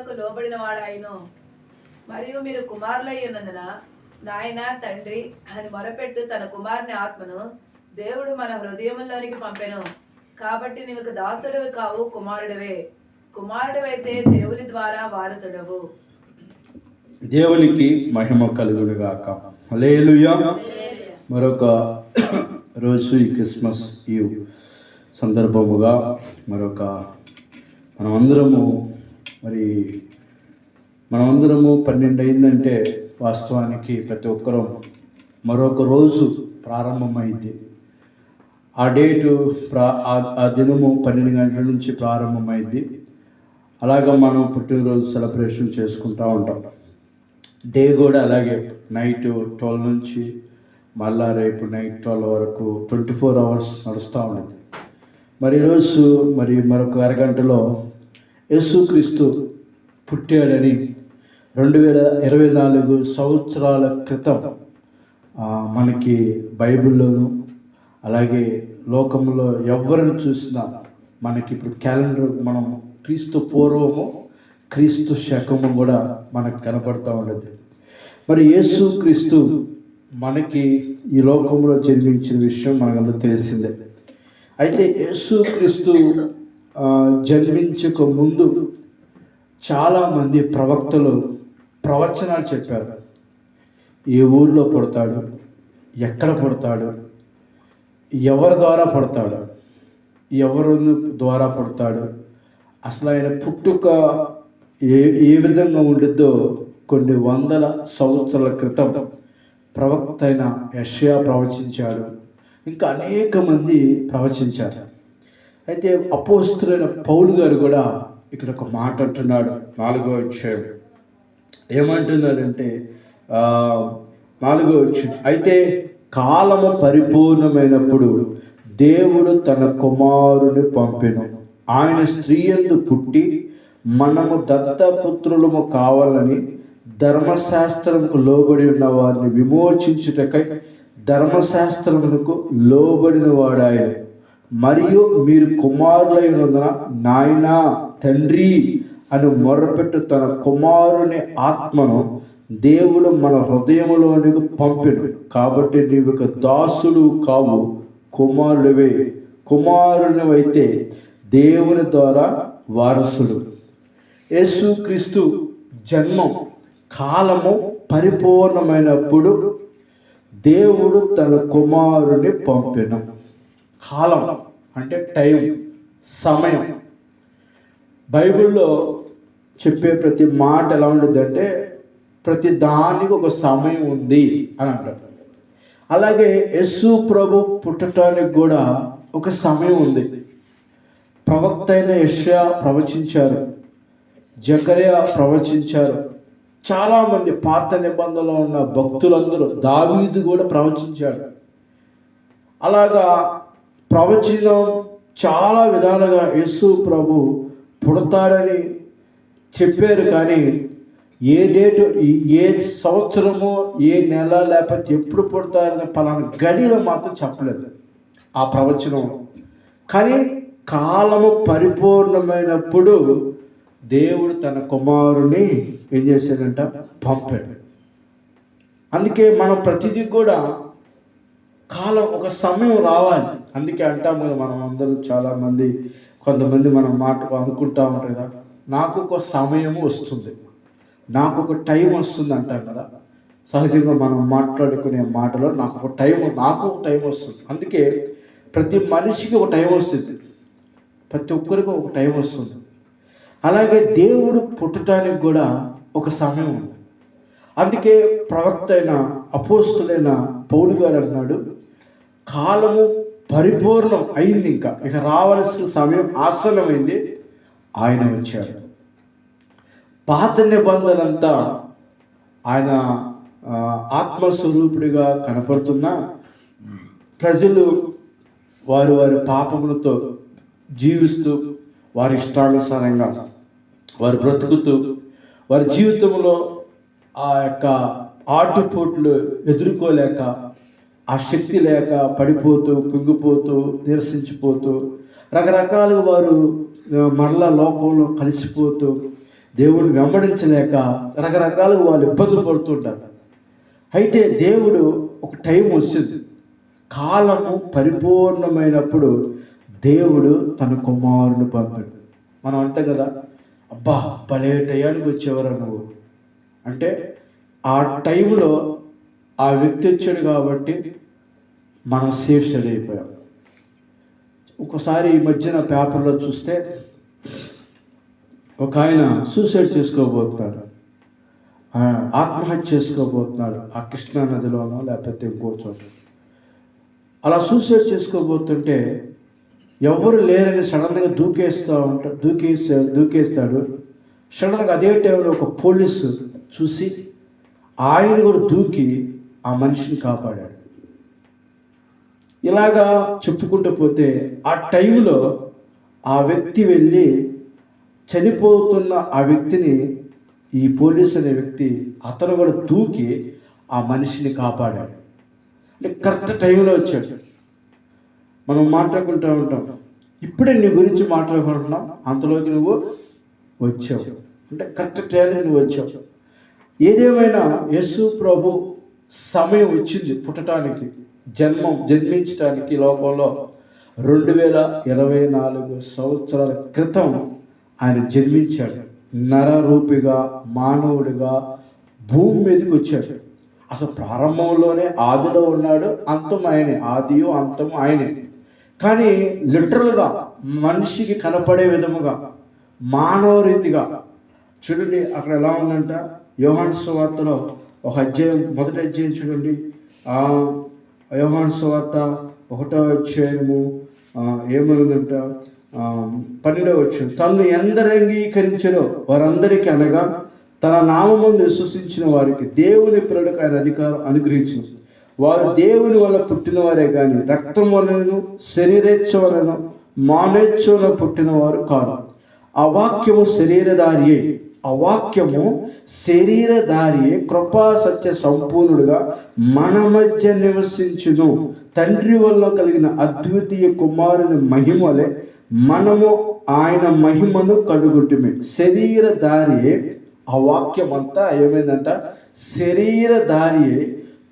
ఆత్మకు లోబడిన వాడాయను. మరియు మీరు కుమారులై ఉన్నందున నాయన తండ్రి అని మొరపెట్టు తన కుమారుని ఆత్మను దేవుడు మన హృదయంలోనికి పంపెను. కాబట్టి నీవు దాసుడివి కావు, కుమారుడివే. కుమారుడివైతే దేవుని ద్వారా వారసుడవు. దేవునికి మహిమ కలుగునుగాక. హల్లెలూయా. మరొక రోజు ఈ క్రిస్మస్ ఈవ్ సందర్భముగా మనమందరము 12 అయిందంటే వాస్తవానికి ప్రతి ఒక్కరూ మరొక రోజు ప్రారంభమైంది. ఆ డేటు ఆ దినము 12 గంటల నుంచి ప్రారంభమైంది. అలాగా మనం పుట్టినరోజు సెలబ్రేషన్ చేసుకుంటూ ఉంటాం. డే కూడా అలాగే నైట్ 12 నుంచి మళ్ళా రేపు నైట్ 12 వరకు 24 అవర్స్ నడుస్తూ ఉండేది. ఈరోజు మరొక అరగంటలో యేసుక్రీస్తు పుట్టాడని 2024 సంవత్సరాల క్రితం మనకి బైబిల్లోను అలాగే లోకంలో ఎవరిని చూసినా మనకి ఇప్పుడు క్యాలెండర్ మనం క్రీస్తు పూర్వము క్రీస్తు శకము కూడా మనకు కనపడుతూ ఉండేది. యేసుక్రీస్తు మనకి ఈ లోకంలో జన్మించిన విషయం మనకంతా తెలిసిందే. అయితే యేసుక్రీస్తు జన్మించక ముందు చాలామంది ప్రవక్తలు ప్రవచనాలు చెప్పారు. ఏ ఊర్లో పుడతాడు, ఎక్కడ పుడతాడు, ఎవరి ద్వారా పుడతాడు, ఎవరి ద్వారా పుడతాడు, అసలు ఆయన పుట్టుక ఏ విధంగా ఉండిద్దో కొన్ని వందల సంవత్సరాల క్రితం ప్రవక్త అయిన యెషయా ప్రవచించాడు. ఇంకా అనేక మంది ప్రవచించారు. అయితే అపోస్తలుడైన పౌలు గారు కూడా ఇక్కడ ఒక మాట అంటున్నాడు. 4వ అధ్యాయం ఏమంటున్నాడంటే 4వ అధ్యాయం, అయితే కాలము పరిపూర్ణమైనప్పుడు దేవుడు తన కుమారుని పంపెను. ఆయన స్త్రీ యందు పుట్టి మనము దత్తపుత్రులము కావాలని ధర్మశాస్త్రముకు లోబడి ఉన్న వారిని విమోచించుటకై ధర్మశాస్త్రమునకు లోబడిన వాడాయన. మరియు మీరు కుమారులైనందున నాయనా తండ్రి అని మొర్రపెట్టు తన కుమారుని ఆత్మను దేవుడు మన హృదయములోనికి పంపెను. కాబట్టి నీవు ఒక దాసుడు కావు, కుమారుడివే. కుమారునివైతే దేవుని ద్వారా వారసుడు. యేసుక్రీస్తు జన్మం కాలము పరిపూర్ణమైనప్పుడు దేవుడు తన కుమారుని పంపెను. కాలం అంటే టైం, సమయం. బైబిల్లో చెప్పే ప్రతి మాట ఎలా ఉంటుందంటే ప్రతి దానికి ఒక సమయం ఉంది అని అంటారు. అలాగే యేసు ప్రభు పుట్టడానికి కూడా ఒక సమయం ఉంది. ప్రవక్త అయిన యెషయా ప్రవచించారు, జకర్యా ప్రవచించారు, చాలామంది పాత నిబంధనలో ఉన్న భక్తులందరూ, దావీదు కూడా ప్రవచించాడు. అలాగా ప్రవచనం చాలా విధాలుగా యేసు ప్రభు పుడతాడని చెప్పారు. కానీ ఏ డేటు, ఏ సంవత్సరము, ఏ నెల, లేకపోతే ఎప్పుడు పుడతారని పలానా గడిలో మాత్రం చెప్పలేదు ఆ ప్రవచనం. కానీ కాలము పరిపూర్ణమైనప్పుడు దేవుడు తన కుమారుని ఏం చేశాడంట, పంపాడు. అందుకే మనం ప్రతిదీ కూడా కాలం, ఒక సమయం రావాలి. అందుకే అంటాం కదా, మనం అందరూ చాలామంది, కొంతమంది మనం మాట అనుకుంటా ఉంటారు కదా, నాకు ఒక సమయం వస్తుంది, నాకు ఒక టైం వస్తుంది అంటాం కదా. సహజంగా మనం మాట్లాడుకునే మాటలో నాకు ఒక టైం వస్తుంది. అందుకే ప్రతి మనిషికి ఒక టైం వస్తుంది, ప్రతి ఒక్కరికి ఒక టైం వస్తుంది. అలాగే దేవుడు పుట్టడానికి కూడా ఒక సమయం ఉంది. అందుకే ప్రవక్త అయిన అపోస్తలుడైన పౌలు గారు అన్నాడు, కాలము పరిపూర్ణం అయింది, ఇక రావాల్సిన సమయం ఆసన్నమైంది, ఆయన వచ్చాడు. పాత నిబంధనంతా ఆయన ఆత్మస్వరూపుడిగా కనపడుతున్నా ప్రజలు వారి పాపములతో జీవిస్తూ, వారి ఇష్టానుసారంగా వారు బ్రతుకుతూ, వారి జీవితంలో ఆ యొక్క ఆటుపోట్లు ఎదుర్కోలేక, ఆ శక్తి లేక పడిపోతూ, కుంగిపోతూ, నిరసించిపోతూ, రకరకాలుగా వారు మరలా లోకంలో కలిసిపోతూ, దేవుడిని వెంబడించలేక రకరకాలుగా వాళ్ళు ఇబ్బందులు పడుతుంటారు. అయితే దేవుడు ఒక టైం వస్తుంది, కాలము పరిపూర్ణమైనప్పుడు దేవుడు తన కుమారుని పంపాడు. మనం అంటే కదా, అబ్బా భలే టయానికి వచ్చేవారు నువ్వు అంటే, ఆ టైంలో ఆ వ్యక్తి వచ్చాడు కాబట్టి మనం సేఫ్ సైడ్ అయిపోయాం. ఒకసారి ఈ మధ్యన పేపర్లో చూస్తే ఒక ఆయన సూసైడ్ చేసుకోబోతున్నాడు, ఆత్మహత్య చేసుకోబోతున్నాడు, ఆ కృష్ణా నదిలోనో లేకపోతే ఇంకో చోట. అలా సూసైడ్ చేసుకోబోతుంటే ఎవరు లేరని సడన్గా దూకేస్తాడు. సడన్గా అదే టైంలో ఒక పోలీసు చూసి ఆయన కూడా దూకి ఆ మనిషిని కాపాడాడు. ఇలాగా చెప్పుకుంటూ పోతే ఆ టైంలో ఆ వ్యక్తి వెళ్ళి చనిపోతున్న ఆ వ్యక్తిని, ఈ పోలీస్ అనే వ్యక్తి అతను కూడా దూకి ఆ మనిషిని కాపాడాడు. అంటే కరెక్ట్ టైంలో వచ్చాడు. మనం మాట్లాడుకుంటూ ఉంటాం, ఇప్పుడే నీ గురించి మాట్లాడుకుంటున్నాం, అంతలోకి నువ్వు వచ్చావు అంటే కరెక్ట్ టైంలో నువ్వు వచ్చావు. ఏదేమైనా యేసు ప్రభు సమయం వచ్చింది పుట్టడానికి, జన్మించడానికి లోకంలో 2024 సంవత్సరాల క్రితం ఆయన జన్మించాడు. నరరూపిగా, మానవుడిగా భూమి మీదకి వచ్చాడు. అసలు ప్రారంభంలోనే ఆదిలో ఉన్నాడు, అంతం ఆయనే, ఆదియు అంతము ఆయనే. కానీ లిటరల్గా మనిషికి కనపడే విధముగా మానవ రీతిగా చూడండి. అక్కడ ఎలా ఉందంట, యోహాను సువార్తలో ఒక అధ్యాయం, మొదటి అధ్యాయం చూడండి. యోహాను సువార్త 1వ అధ్యాయము ఏమనుందంట, 12వ వచనం, తనను ఎందరు అంగీకరించారో వారందరికీ, అనగా తన నామమును విశ్వసించిన వారికి దేవుని పిల్లలకు ఆయన అధికారం అనుగ్రహించిన వారు దేవుని వల్ల పుట్టిన వారే కానీ రక్తం వలనను శరీరేచ్ఛ వలన మానేచ్ఛ వలన పుట్టిన వారు కాదు. ఆ వాక్యము శరీరధారియే కృపా సత్య సంపూర్ణుడుగా మన మధ్య నివసించును. తండ్రి వల్ల కలిగిన అద్వితీయ కుమారుని మహిమలే మనము ఆయన మహిమను కడుగుటమే. శరీరధారియే, ఆ వాక్యం అంతా ఏమైందంట, శరీరధారియే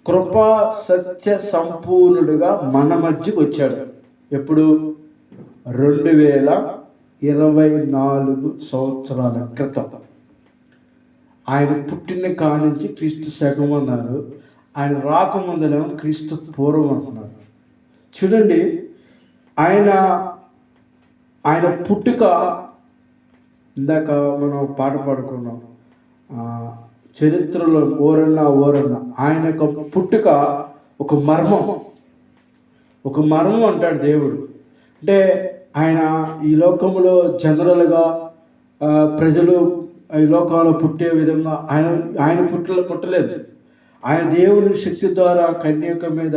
కృపా సత్య సంపూర్ణుడుగా మన మధ్యకు వచ్చాడు. ఎప్పుడు? 2024 సంవత్సరాల క్రితం. ఆయన పుట్టిన కానించి క్రీస్తు శకం అన్నారు, ఆయన రాకముందనేమో క్రీస్తు పూర్వం అంటున్నారు. చూడండి, ఆయన పుట్టుక, ఇందాక మనం పాట పాడుకున్నాం, చరిత్రలో ఓరన్న ఆయన యొక్క పుట్టుక ఒక మర్మం అంటాడు దేవుడు. అంటే ఆయన ఈ లోకంలో జనరల్గా ప్రజలు ఈ లోకంలో పుట్టే విధంగా ఆయన పుట్టలేదు. ఆయన దేవుని శక్తి ద్వారా కన్యక మీద,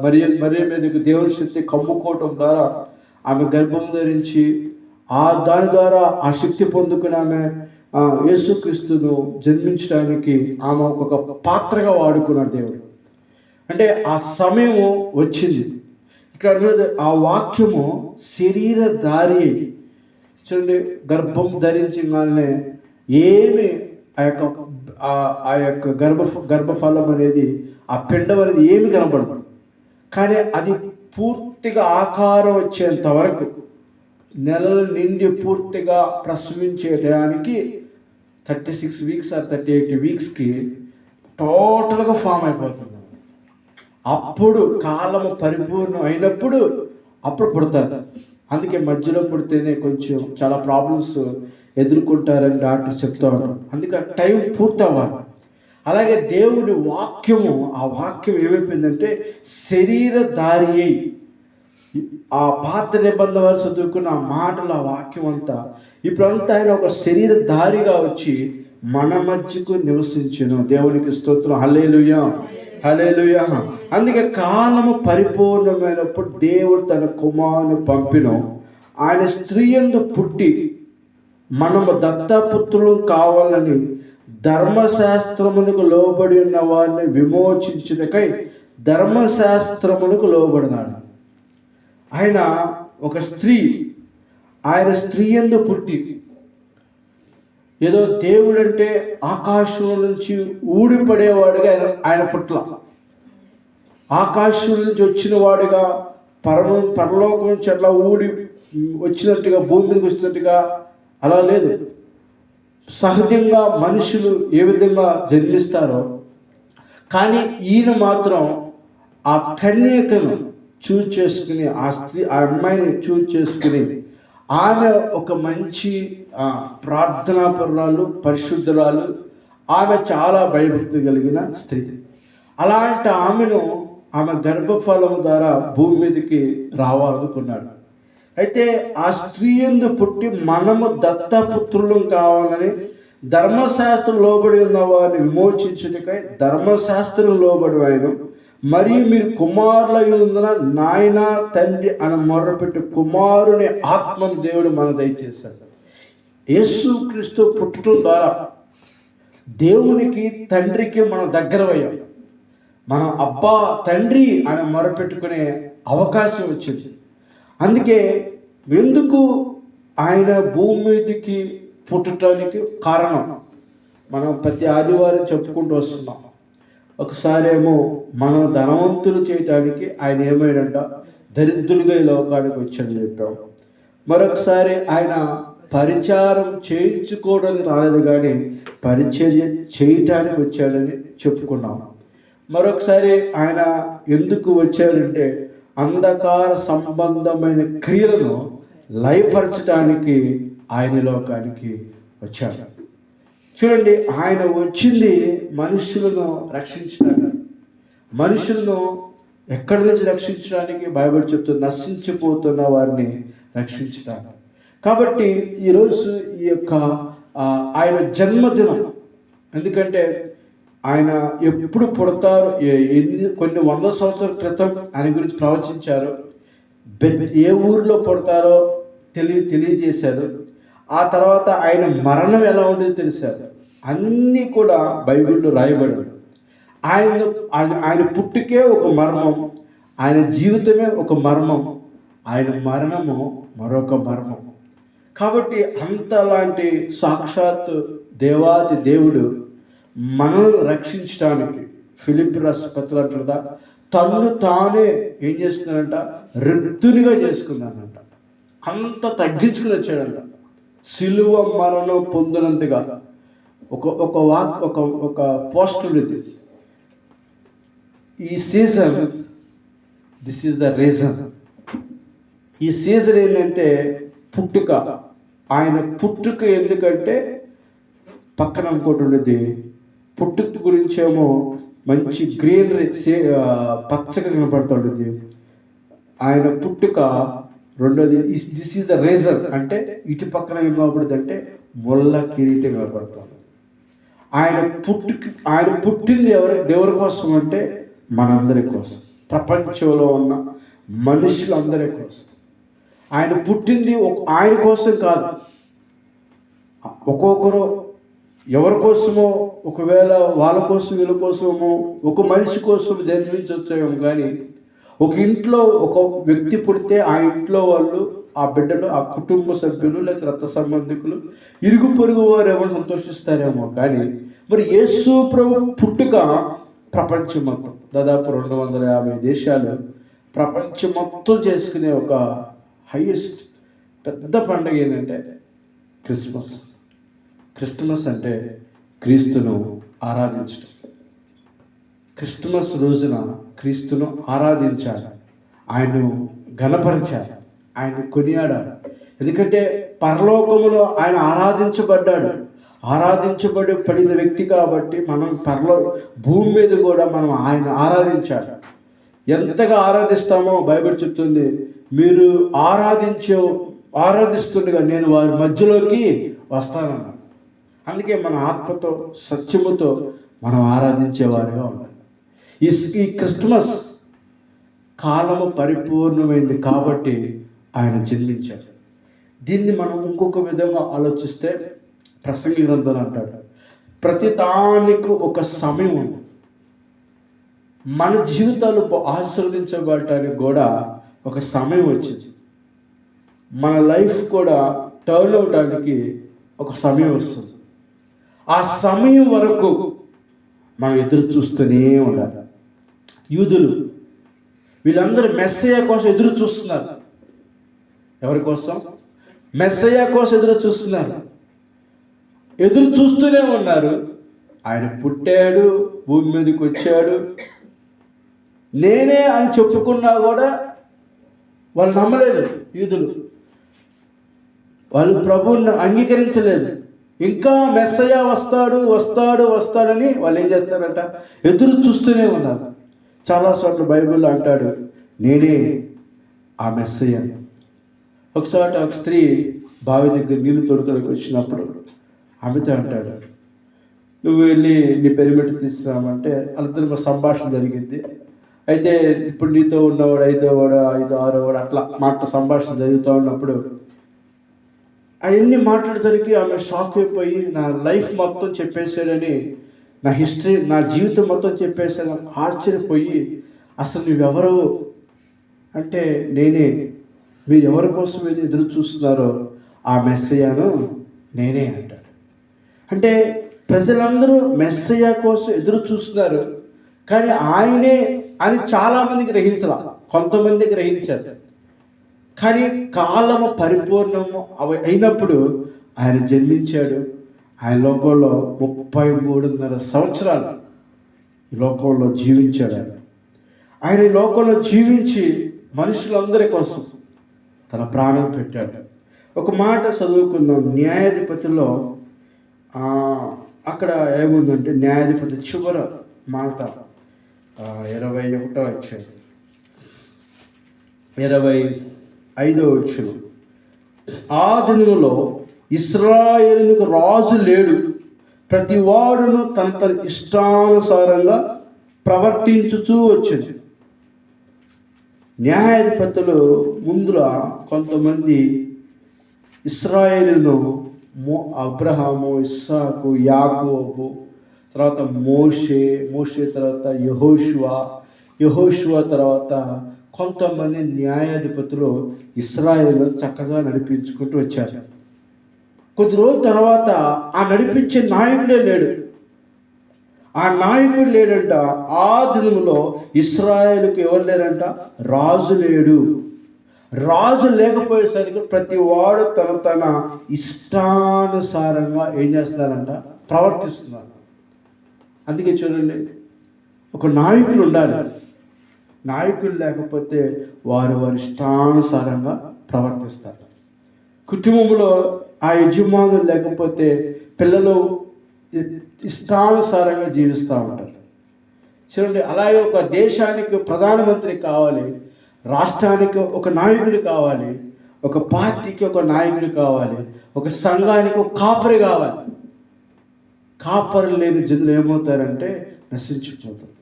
మరియ మీదకు దేవుని శక్తి కమ్ముకోవటం ద్వారా ఆమె గర్భం ధరించి దాని ద్వారా ఆ శక్తి పొందుకుని ఆమె యేసుక్రీస్తును జన్మించడానికి ఆమె ఒక పాత్రగా వాడుకున్నాడు దేవుడు. అంటే ఆ సమయము వచ్చింది. ఇక్కడ ఆ వాక్యము శరీరధారి. చూడండి, గర్భం ధరించగానే ఏమి ఆ యొక్క గర్భఫలం అనేది, ఆ పిండం అనేది ఏమి కనపడదు. కానీ అది పూర్తిగా ఆకారం వచ్చేంత వరకు, నెలలు నిండి పూర్తిగా ప్రసవించేయడానికి 36 వీక్స్ ఆర్ 38 వీక్స్కి టోటల్గా ఫామ్ అయిపోతుంది. అప్పుడు కాలము పరిపూర్ణం అయినప్పుడు అప్పుడు పుడతారు. అందుకే మధ్యలో పుడితేనే కొంచెం చాలా ప్రాబ్లమ్స్ ఎదుర్కొంటారని డాక్టర్స్ చెప్తూ ఉంటారు. అందుకే టైం పూర్తవ్వాలి. అలాగే దేవుడి వాక్యము, ఆ వాక్యం ఏమైపోయిందంటే శరీరధారి అయి, ఆ పాత నిబంధన వారు చదువుకున్న ఆ మాటలు, ఆ వాక్యం అంతా ఇప్పుడంతా ఆయన ఒక శరీరధారిగా వచ్చి మన మధ్యకు నివసించును. దేవునికి స్తోత్రం. హల్లెలూయా, హల్లెలూయా. అందుకే కాలము పరిపూర్ణమైనప్పుడు దేవుడు తన కుమారుని పంపిను. ఆయన స్త్రీ యందు పుట్టి మనము దత్తపుత్రులు కావాలని ధర్మశాస్త్రమునకు లోబడి ఉన్న వారిని విమోచించుటకై ధర్మశాస్త్రమునకు లోబడినాడు. ఆయన ఒక స్త్రీ, ఆయన స్త్రీ యందు పుట్టి ఏదో దేవుడంటే ఆకాశం నుంచి ఊడిపడేవాడుగా ఆయన పుట్ల, ఆకాశం నుంచి వచ్చిన వాడిగా పరలోకం నుంచి అట్లా వచ్చినట్టుగా భూమి మీదకి వచ్చినట్టుగా అలా లేదు. సహజంగా మనుషులు ఏ విధంగా జన్మిస్తారో, కానీ ఈయన మాత్రం ఆ కన్యకను చూజ్ చేసుకుని, ఆ అమ్మాయిని చూజ్ చేసుకుని, ఆమె ఒక మంచి ప్రార్థనాపరురాలు, పరిశుద్ధురాలు, ఆమె చాలా భయభక్తి కలిగిన స్త్రీ. అలాంటి ఆమె గర్భఫలం ద్వారా భూమి మీదకి రావాలనుకున్నాడు. అయితే ఆ స్త్రీ యందు పుట్టి మనము దత్తపుత్రులం కావాలని ధర్మశాస్త్రం లోబడి ఉన్న వారిని విమోచించుటకై ధర్మశాస్త్రం లోబడి ఆయన, మరియు మీరు కుమారులై ఉన్నందున నాయన తండ్రి అని మొర్రపెట్టి కుమారుని ఆత్మను దేవుడు మన దయచేశాడు. యేసుక్రీస్తు పుట్టడం ద్వారా దేవునికి తండ్రికి మనం దగ్గరమయ్యాం. మనం అబ్బా తండ్రి అని మొరపెట్టుకునే అవకాశం వచ్చింది. అందుకే ఎందుకు ఆయన భూమి మీదకి పుట్టడానికి కారణం మనం ప్రతి ఆదివారం చెప్పుకుంటూ వస్తున్నాం. ఒకసారి ఏమో మనం ధనవంతులు చేయటానికి ఆయన ఏమైందంట, దరిద్రుడిగా ఈ లోకానికి వచ్చాడని చెప్పాం. మరొకసారి ఆయన పరిచారం చేయించుకోవడానికి రాలేదు, కానీ పరిచర్య చేయటానికి వచ్చాడని చెప్పుకున్నాం. మరొకసారి ఆయన ఎందుకు వచ్చాడంటే అంధకార సంబంధమైన క్రియలను లయపరచడానికి ఆయన లోకానికి వచ్చాడు. చూడండి, ఆయన వచ్చింది మనుషులను రక్షించడానికి. మనుషులను ఎక్కడి నుంచి రక్షించడానికి? బైబిల్ చెప్తుంది, నశించిపోతున్న వారిని రక్షించడానికి. కాబట్టి ఈరోజు ఈ యొక్క ఆయన జన్మదినం, ఎందుకంటే ఆయన ఎప్పుడు పుడతారు, కొన్ని 100 సంవత్సరాల క్రితం ఆయన గురించి ప్రవచించారు. ఏ ఊరిలో పుడతారో తెలియజేశారు. ఆ తర్వాత ఆయన మరణం ఎలా ఉంటుందో తెలిసారు. అన్నీ కూడా బైబిల్లో రాయబడి, ఆయన పుట్టుకే ఒక మర్మం, ఆయన జీవితమే ఒక మర్మం, ఆయన మరణము మరొక మర్మం. కాబట్టి అంతలాంటి సాక్షాత్ దేవాది దేవుడు మనల్ని రక్షించడానికి ఫిలిప్పీ రాసిన పత్రిక అంటారా, తన్ను తానే ఏం చేస్తున్నాడంట, రిక్తునిగా చేసుకున్నాడంట. అంత తగ్గించుకుని వచ్చాడంట. సిలువ మరణం పొందినంతగా ఒక పోస్టర్ ఇది, ఈ season this is the reason. ఈ సీజన్ ఏంటంటే పుట్టుక. ఆయన పుట్టుక ఎందుకంటే పక్కన ఇంకోటి ఉండేది, పుట్టుక గురించేమో మంచి గ్రీనరీ పచ్చగా కనపడుతుండేది. ఆయన పుట్టుక రెండోది దిస్ ఈజ్ ద రీజన్ అంటే ఇటు పక్కన ఏం కనపడుతుంది అంటే ముళ్ళ కిరీటం కనపడుతుంది. ఆయన పుట్టింది దేవుడి కోసం అంటే మనందరి కోసం, ప్రపంచంలో ఉన్న మనుషులందరి కోసం. ఆయన పుట్టింది ఆయన కోసం కాదు. ఒక్కొక్కరు ఎవరి కోసమో, ఒకవేళ వాళ్ళ కోసం వీళ్ళ కోసమో, ఒక మనిషి కోసం జన్మించొచ్చేమో, కానీ ఒక ఇంట్లో ఒక వ్యక్తి పుడితే ఆ ఇంట్లో వాళ్ళు, ఆ బిడ్డలు, ఆ కుటుంబ సభ్యులు లేదా రక్త సంబంధికులు, ఇరుగు పొరుగు వారు ఎవరు సంతోషిస్తారేమో. కానీ మరి యేసు ప్రభు పుట్టుక ప్రపంచం మొత్తం, దాదాపు 250 దేశాలు ప్రపంచం మొత్తం చేసుకునే ఒక హైయెస్ట్ పెద్ద పండుగ ఏంటంటే క్రిస్మస్. క్రిస్మస్ అంటే క్రీస్తును ఆరాధించడం. క్రిస్మస్ రోజున క్రీస్తును ఆరాధించాలి, ఆయన్ను ఘనపరచాలి, ఆయన కొనియాడాలి. ఎందుకంటే పరలోకములో ఆయన ఆరాధించబడిన వ్యక్తి కాబట్టి మనం భూమి మీద కూడా మనం ఆయన ఆరాధించాలి. ఎంతగా ఆరాధిస్తామో బైబిల్ చెప్తుంది, మీరు ఆరాధిస్తుండగా నేను వారి మధ్యలోకి వస్తానన్నాను. అందుకే మన ఆత్మతో సత్యముతో మనం ఆరాధించేవారిగా ఉండాలి. ఈ క్రిస్మస్ కాలము పరిపూర్ణమైంది కాబట్టి ఆయన జన్మించాడు. దీన్ని మనం ఇంకొక విధంగా ఆలోచిస్తే ప్రసంగి గ్రంథం అంటాడు, ప్రతి దానికి ఒక సమయం ఉంది. మన జీవితాలు ఆశీర్వదించబడటానికి కూడా ఒక సమయం వచ్చింది. మన లైఫ్ కూడా టర్న్ అవడానికి ఒక సమయం వస్తుంది. ఆ సమయం వరకు మనం ఎదురు చూస్తూనే ఉండాలి. యూదులు వీళ్ళందరూ మెస్సయ్య కోసం ఎదురు చూస్తున్నారు. ఎవరి కోసం? మెస్సయ్య కోసం ఎదురు చూస్తున్నారు. ఎదురు చూస్తూనే ఉన్నారు. ఆయన పుట్టాడు, భూమి మీదకి వచ్చాడు, నేనే అని చెప్పుకున్నా కూడా వాళ్ళు నమ్మలేదు. యూదులు వాళ్ళు ప్రభువుని అంగీకరించలేదు. ఇంకా మెస్సయ్య వస్తాడు వస్తాడు వస్తాడని వాళ్ళు ఏం చేస్తారంట? ఎదురు చూస్తూనే ఉన్నారు. చాలా చోట్ల బైబిల్లో అంటాడు, నేనే ఆ మెస్సయ్య. ఒకసారి ఒక స్త్రీ బావి దగ్గర నీళ్లు తొడుకడానికి వచ్చినప్పుడు ఆమెతో అంటాడు, నువ్వు వెళ్ళి నీ పెరిమిటి తీసుకురామంటే వాళ్ళిద్దరు సంభాషణ జరిగింది. అయితే ఇప్పుడు నీతో ఉన్నవాడు 5వ వాడు 5, 6వ వాడు అట్లా సంభాషణ జరుగుతూ ఉన్నప్పుడు అవన్నీ మాట్లాడేసరికి ఆమె షాక్ అయిపోయి, నా లైఫ్ మొత్తం చెప్పేశాడని, నా హిస్టరీ, నా జీవితం మొత్తం చెప్పేశాడు. ఆశ్చర్యపోయి, అసలు నువ్వెవరు అంటే, నేనే, మీరు ఎవరి కోసం ఎదురు చూస్తున్నారో ఆ మెస్సయ్యను నేనే అంటాడు. అంటే ప్రజలందరూ మెస్సయ్య కోసం ఎదురు చూస్తున్నారు, కానీ ఆయనే అని చాలామంది గ్రహించాల, కొంతమంది గ్రహించారు. కానీ కాలము పరిపూర్ణము అయినప్పుడు ఆయన జన్మించాడు. ఆయన లోకంలో 33.5 సంవత్సరాలు ఈ లోకంలో జీవించాడు. ఆయన ఈ లోకంలో జీవించి మనుషులందరి కోసం తన ప్రాణం పెట్టాడు. ఒక మాట చదువుకుందాం. న్యాయాధిపతిలో అక్కడ ఏముందంటే, న్యాయాధిపతి చివర మాట 21వ అధ్యాయం 25వ వచనం. ఆ దినములో ఇశ్రాయేలుకు రాజు లేడు, ప్రతి వాడును తన ఇష్టానుసారంగా ప్రవర్తించుచూ వచ్చింది. న్యాయాధిపతులు ముందుల కొంతమంది ఇశ్రాయేలును అబ్రహాము, ఇస్సాకు, యాకోబు, తర్వాత మోషే తర్వాత యెహోషువ తర్వాత కొంతమంది న్యాయాధిపతులు ఇశ్రాయేలును చక్కగా నడిపించుకుంటూ వచ్చారు. కొద్ది రోజుల తర్వాత ఆ నడిపించే నాయకుడే లేడు. ఆ నాయకుడు లేడంట. ఆ దినములో ఇశ్రాయేలుకు ఎవరు లేరంట? రాజు లేడు. రాజు లేకపోయేసరికి ప్రతి వాడు తన ఇష్టానుసారంగా ఏం చేస్తున్నారంట? ప్రవర్తిస్తున్నారు. అందుకే చూడండి, ఒక నాయకులు ఉండాలి. నాయకులు లేకపోతే వారి ఇష్టానుసారంగా ప్రవర్తిస్తారు. కుటుంబంలో ఆ యజమానులు లేకపోతే పిల్లలు ఇష్టానుసారంగా జీవిస్తూ ఉంటారు. చూడండి, అలాగే ఒక దేశానికి ప్రధానమంత్రి కావాలి, రాష్ట్రానికి ఒక నాయకుడు కావాలి, ఒక పార్టీకి ఒక నాయకుడు కావాలి, ఒక సంఘానికి ఒక కాపరి కావాలి. కాపరి లేని జనులు ఏమవుతారంటే నశించిపోతారు.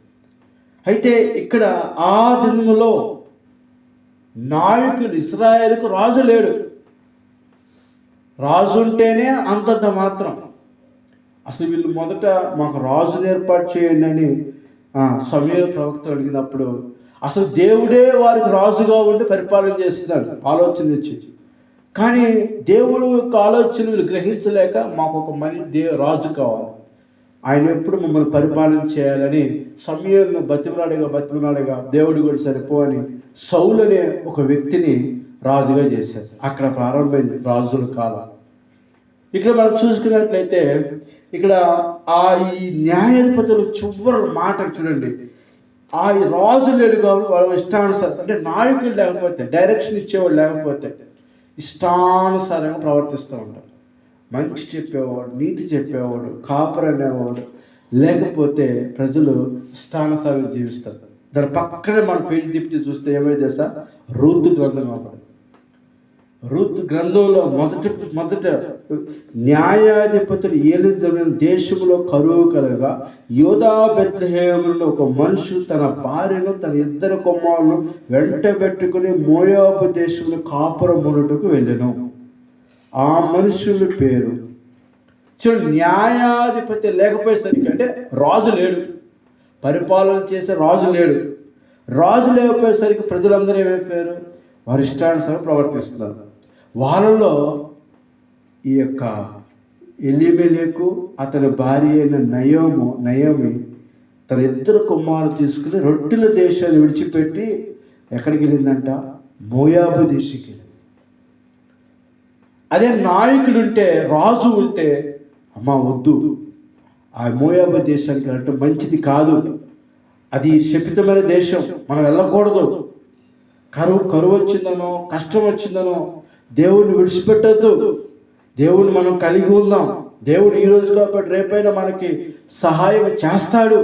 అయితే ఇక్కడ ఆ దినములో నాయకుడు, ఇశ్రాయేలుకు రాజు లేడు. రాజు ఉంటేనే అంతంత మాత్రం. అసలు వీళ్ళు మొదట మాకు రాజును ఏర్పాటు చేయండి అని సమూయేలు ప్రవక్త అడిగినప్పుడు అసలు దేవుడే వారికి రాజుగా ఉండి పరిపాలన చేస్తున్నాడు ఆలోచన వచ్చి. కానీ దేవుడు యొక్క ఆలోచన వీళ్ళు గ్రహించలేక మాకు ఒక రాజు కావాలి, ఆయన ఎప్పుడు మమ్మల్ని పరిపాలన చేయాలని సమూయేలును బతిమలాడగా దేవుడు కూడా సరిపో అని సౌలు అనే ఒక వ్యక్తిని రాజుగా చేశారు. అక్కడ ప్రారంభమైంది రాజుల కాలం. ఇక్కడ మనం చూసుకున్నట్లయితే ఇక్కడ ఈ న్యాయాధిపతులు చివరి మాట చూడండి, ఆ రాజు లేడు కాబట్టి వాళ్ళ ఇష్టానుసారం, అంటే నాయకులు లేకపోతే, డైరెక్షన్ ఇచ్చేవాడు లేకపోతే ఇష్టానుసారంగా ప్రవర్తిస్తూ ఉంటారు. మంచి చెప్పేవాడు, నీతి చెప్పేవాడు, కాపరి అనేవాడు లేకపోతే ప్రజలు ఇష్టానుసారంగా జీవిస్తారు. దాని పక్కనే మన పేజీ తిప్పి చూస్తే ఏమైతే సార్, రూతు గ్రంథం కాబట్టి రూతు గ్రంథంలో మొదట న్యాయాధిపతులు ఏలిన దేశంలో కరువు కలగా యోధా బెత్లెహేములో ఒక మనుషుడు తన భార్యను తన 2 కుమారులను వెంటబెట్టుకుని మోయాబు దేశంలో కాపురమునకు వెళ్ళెను. ఆ మనుషుల పేరు చూడు. న్యాయాధిపతి లేకపోయేసరికి, అంటే రాజు లేడు, పరిపాలన చేసే రాజు లేడు. రాజు లేకపోయేసరికి ప్రజలందరూ ఏమైపోయారు? వారి ఇష్టానుసారం ప్రవర్తిస్తున్నారు. వాళ్ళలో ఈ యొక్క ఎలీమెలెకు, అతని భార్య అయిన నయోమి తన ఇద్దరు కుమారులు తీసుకుని రొట్టెల దేశాన్ని విడిచిపెట్టి ఎక్కడికి వెళ్ళిందంట? మోయాబు దేశకి వెళ్ళింది. అదే నాయకుడు ఉంటే, రాజు ఉంటే, అమ్మ వద్దు, ఆ మోయాబు దేశానికి వెళ్ళటం మంచిది కాదు, అది శపితమైన దేశం, మనం వెళ్ళకూడదు, కరువు వచ్చిందనో కష్టం వచ్చిందనో దేవుడిని విడిచిపెట్టద్దు, దేవుడిని మనం కలిగి ఉందాం, దేవుడు ఈరోజు కాబట్టి రేపైనా మనకి సహాయం చేస్తాడు,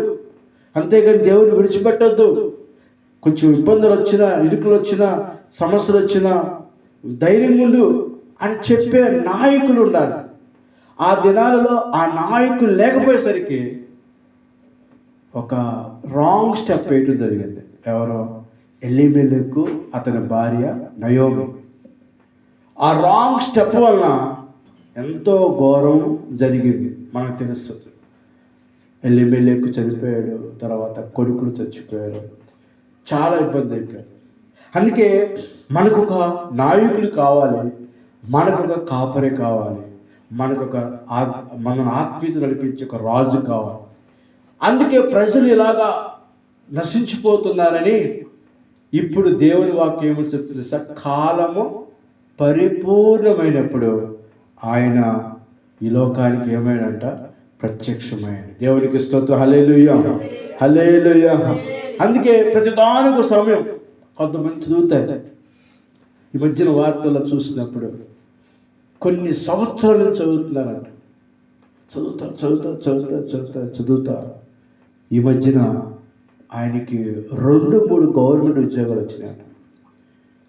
అంతేగాని దేవుడిని విడిచిపెట్టద్దు. కొంచెం ఇబ్బందులు వచ్చినా, ఇరుకులు వచ్చినా, సమస్యలు వచ్చినా ధైర్యం ఉండు అని చెప్పే నాయకులు ఉండాలి. ఆ దినాలలో ఆ నాయకులు లేకపోయేసరికి ఒక రాంగ్ స్టెప్ వేయటం జరిగింది. ఎవరో? ఎలీమెలెకు అతని భార్య నయోమి. ఆ రాంగ్ స్టెప్ వలన ఎంతో ఘోరం జరిగింది. మనకు తెలుసు, ఎలీమెలెకు చనిపోయాడు, తర్వాత కొడుకులు చచ్చిపోయారు, చాలా ఇబ్బంది అయిపోయారు. అందుకే మనకు ఒక నాయకులు కావాలి, మనకు ఒక కాపరి కావాలి, మనకు ఒక మన ఆత్మీయత నడిపించే ఒక రాజు కావాలి. అందుకే ప్రజలు ఇలాగా నశించిపోతున్నారని ఇప్పుడు దేవుని వాక్యం ఏమో చెప్తుంది సార్, కాలము పరిపూర్ణమైనప్పుడు ఆయన ఈ లోకానికి ఏమైనంట? ప్రత్యక్షమైన. దేవునికి స్తోత్రం. హల్లెలూయా, హల్లెలూయా. అందుకే ప్రతిదానికి సమయం. కొంతమంది చదువుతారు, ఈ మధ్యన వార్తల్లో చూసినప్పుడు కొన్ని సంవత్సరాల నుంచి చదువుతున్నారంట, చదువుతా ఈ మధ్యన ఆయనకి 2-3 గవర్నమెంట్ ఉద్యోగాలు వచ్చినాయి.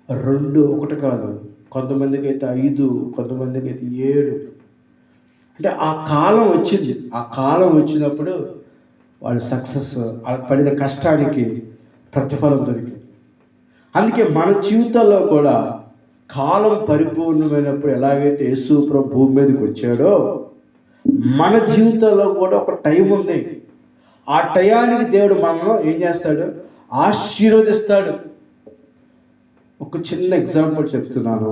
2 ఒకటి కాదు, కొంతమందికి అయితే 5, కొంతమందికి అయితే 7. అంటే ఆ కాలం వచ్చింది. ఆ కాలం వచ్చినప్పుడు వాళ్ళు సక్సెస్, పడిన కష్టానికి ప్రతిఫలం దొరికింది. అందుకే మన జీవితాల్లో కూడా కాలం పరిపూర్ణమైనప్పుడు ఎలాగైతే యేసు ప్రభు భూమి మీదకి వచ్చాడో, మన జీవితాల్లో కూడా ఒక టైం ఉంది. ఆ టయానికి దేవుడు మనలో ఏం చేస్తాడు? ఆశీర్వదిస్తాడు. ఒక చిన్న ఎగ్జాంపుల్ చెప్తున్నాను,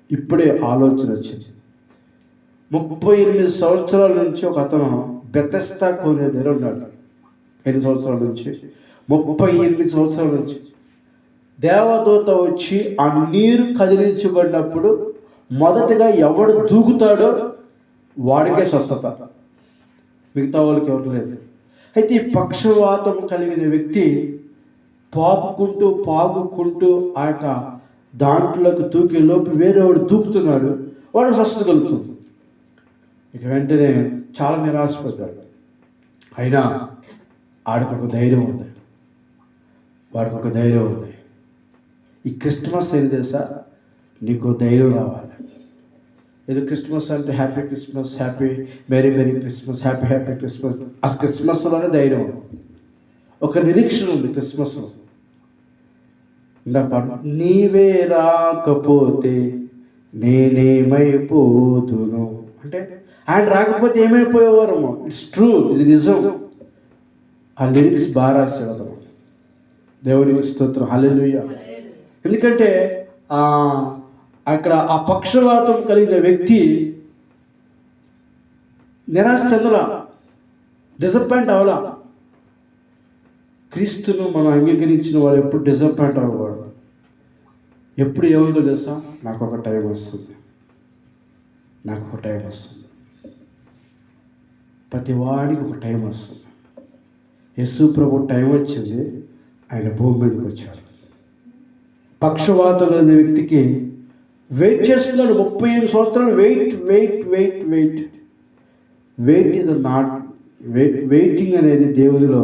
ఇప్పుడే ఆలోచన వచ్చింది. 38 సంవత్సరాల నుంచి ఒక అతను బెతెస్దా కోనే దగ్గర ఉన్నాడు. 8 సంవత్సరాల నుంచి, 38 సంవత్సరాల నుంచి దేవదూత వచ్చి ఆ నీరు కదిలించబడినప్పుడు మొదటగా ఎవడు దూకుతాడో వాడికే స్వస్థత, మిగతా వాళ్ళకి ఎవరు లేదు. అయితే ఈ పక్షవాతం కలిగిన వ్యక్తి పాకుకుంటూ ఆ యొక్క దాంట్లోకి దూకే లోపు వేరేవాడు దూకుతున్నాడు, వాడు స్వస్థత కలుగుతుంది. ఇక వెంటనే చాలా నిరాశపడ్డాడు. అయినా వాడికి ఒక ధైర్యం ఉంది. ఈ క్రిస్మస్ ఏం తెలుసా? నీకు ధైర్యం రావాలి. ఏదో క్రిస్మస్ అంటే happy Christmas, happy merry Christmas, happy Christmas. ఆ క్రిస్మస్లోనే ధైర్యం, ఒక నిరీక్షణ ఉంది క్రిస్మస్లో. నీవే రాకపోతే నేనేమైపోతును అంటే, ఆయన రాకపోతే ఏమైపోయేవారము. ఇట్స్ ట్రూ, ఇది నిజం. ఆ లిరిక్స్ బాగా రాశాడు. దేవునికి స్తోత్రం, హల్లెలూయా. ఎందుకంటే అక్కడ ఆ పక్షవాతం కలిగిన వ్యక్తి నిరాశ చెందలా, డిసప్పాయింట్ అవ్వలా. క్రీస్తును మనం అంగీకరించిన వాడు ఎప్పుడు డిసప్పాయింట్ అవ్వకూడదు. ఎప్పుడు ఏముందో తెలుసా? నాకు ఒక టైం వస్తుంది. ప్రతి వాడికి ఒక టైం వస్తుంది. యేసు ప్రభు టైం వచ్చింది, ఆయన భూమి మీదకి వచ్చాడు. పక్షవాతం అనే వ్యక్తికి వెయిట్ చేస్తున్నాడు 38 సంవత్సరాలు. వెయిట్ ఈజ్ నాట్ వెయిటింగ్ అనేది దేవునిలో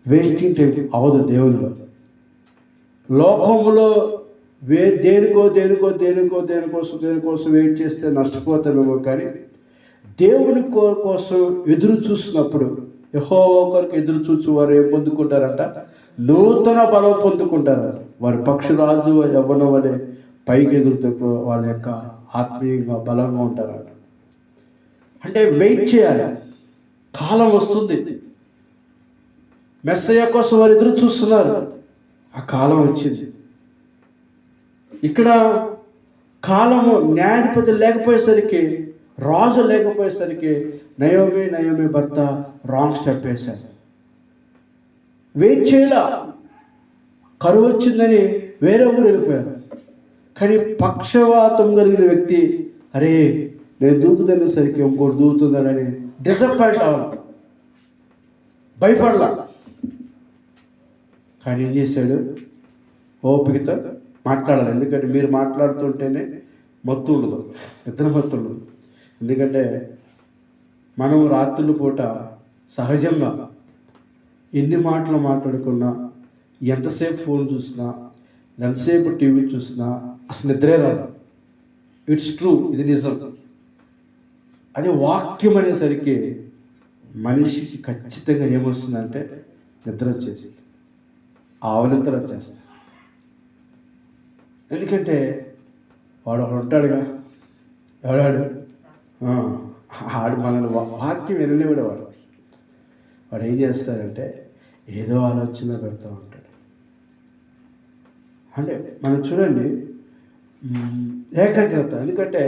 వేస్టింగ్ టైం అవదు. దేవునిలో లోకంలో దేనికోసం వెయిట్ చేస్తే నష్టపోతామేమో, కానీ దేవుని కోసం ఎదురు చూసినప్పుడు, యెహోవా కొరకు ఎదురు చూసి వారు ఏం పొందుకుంటారంట? నూతన బలం పొందుకుంటారు. వారి పక్షురాజు యవ్వనం వలె పైకి ఎదురుతూ వాళ్ళ యొక్క ఆత్మీయంగా బలంగా ఉంటారంట. అంటే వెయిట్ చేయాలి, కాలం వస్తుంది. మెస్సయ్య కోసం వారు ఎదురు చూస్తున్నారు, ఆ కాలం వచ్చింది. ఇక్కడ కాలము న్యాయాధిపతి లేకపోయేసరికి రాజు లేకపోయేసరికి నయోమి భర్త రాంగ్ స్టెప్ వేశారు. వెయిట్ చేయలా, కరువు వచ్చిందని వేరే ఊరు వెళ్ళిపోయారు. కానీ పక్షవాతం కలిగిన వ్యక్తి, అరే నేను దూకుతున్నసరికి ఇంకోటి దూకుతుందని డిసప్పాయింట్ అవ్వాలి, భయపడలా. కానీ ఏం చేశాడు? ఓపికతో మాట్లాడాలి. ఎందుకంటే మీరు మాట్లాడుతుంటేనే మత్తు ఉండదు, నిద్ర మత్తు ఉండదు. ఎందుకంటే మనం రాత్రుల పూట సహజంగా ఎన్ని మాటలు మాట్లాడుకున్నా, ఎంతసేపు ఫోన్ చూసినా, ఎంతసేపు టీవీ చూసినా అసలు నిద్రే రాదు. ఇట్స్ ట్రూ, ఇది నిజం. అదే వాక్యం అనేసరికి మనిషికి ఖచ్చితంగా ఏమొస్తుందంటే నిద్ర వచ్చేసి ఆవలింతలు వచ్చేస్తుంది. ఎందుకంటే వాడు ఒకడు ఉంటాడుగా, ఎవడాడు? ఆడు మనల్ని వాక్యం వినలేవాడు. వాడు ఏం చేస్తాడంటే ఏదో ఆలోచన పెడతా ఉంటాడు. అంటే మనం చూడండి ఏకాగ్రత. ఎందుకంటే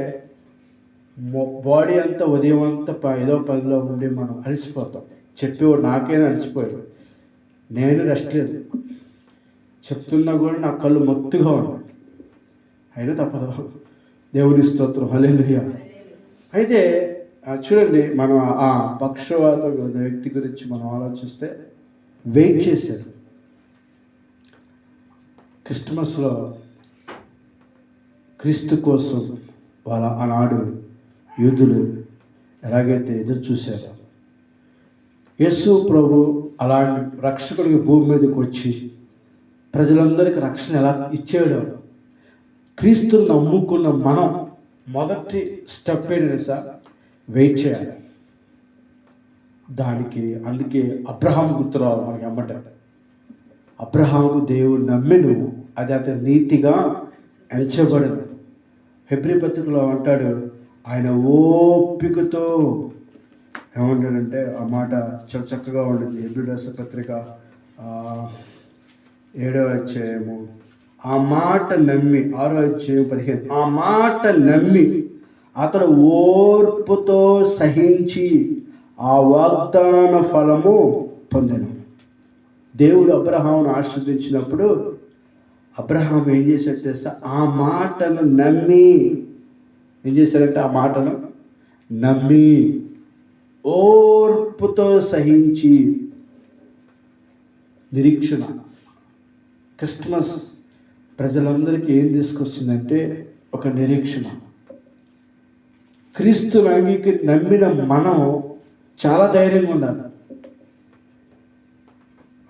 బాడీ అంతా ఉదయం అంతా ఏదో పనిలో ఉండి మనం అలసిపోతాం. చెప్పేవాడు నాకైనా అలసిపోయాడు, నేను రెస్ట్ లేదు, చెప్తున్నా కూడా నా కళ్ళు మత్తుగా ఉన్నాయి, అయినా తప్పదు. దేవుని స్తోత్రం, హల్లెలూయా. అయితే చూడండి, మనం ఆ పక్షవాతం వ్యక్తి గురించి మనం ఆలోచిస్తే వెయిట్ చేశారు. క్రిస్మస్లో క్రీస్తు కోసం వాళ్ళ ఆనాడు యూదులు ఎలాగైతే ఎదురు చూశారో, యేసు ప్రభు అలాంటి రక్షకుడికి భూమి మీదకి వచ్చి ప్రజలందరికీ రక్షణ ఎలా ఇచ్చాడో, క్రీస్తుని నమ్ముకున్న మనం మొదటి స్టెప్ ఏంటంటే సార్, వెయిట్ చేయాలి. దానికి అందుకే అబ్రహాము గుర్తు రావాలి మనకి. అమ్మట అబ్రహాము దేవుడు నమ్మెను, అది అతని నీతిగా ఎంచబడను. హెబ్రీ పత్రికలో అంటాడు, ఆయన ఓపికతో ఏమంటాడంటే, ఆ మాట చాలా చక్కగా ఉంటుంది. హెబ్రీ రాసిన పత్రిక 7వ అధ్యాయము, ఆ మాట నమ్మి, 6వ అధ్యాయం 15, ఆ మాట నమ్మి అతడు ఓర్పుతో సహించి ఆ వాగ్దాన ఫలము పొందెను. దేవుడు అబ్రహామును ఆశీర్వదించినప్పుడు అబ్రహాం ఏం చేశాడు తెలుసా? ఆ మాటను నమ్మి ఏం చేశాడంటే, ఆ మాటను నమ్మి ఓర్పుతో సహించి నిరీక్షణ. క్రిస్మస్ ప్రజలందరికీ ఏం తీసుకొచ్చిందంటే ఒక నిరీక్షణ. క్రీస్తుని నమ్మిన మనం చాలా ధైర్యంగా ఉండాలి.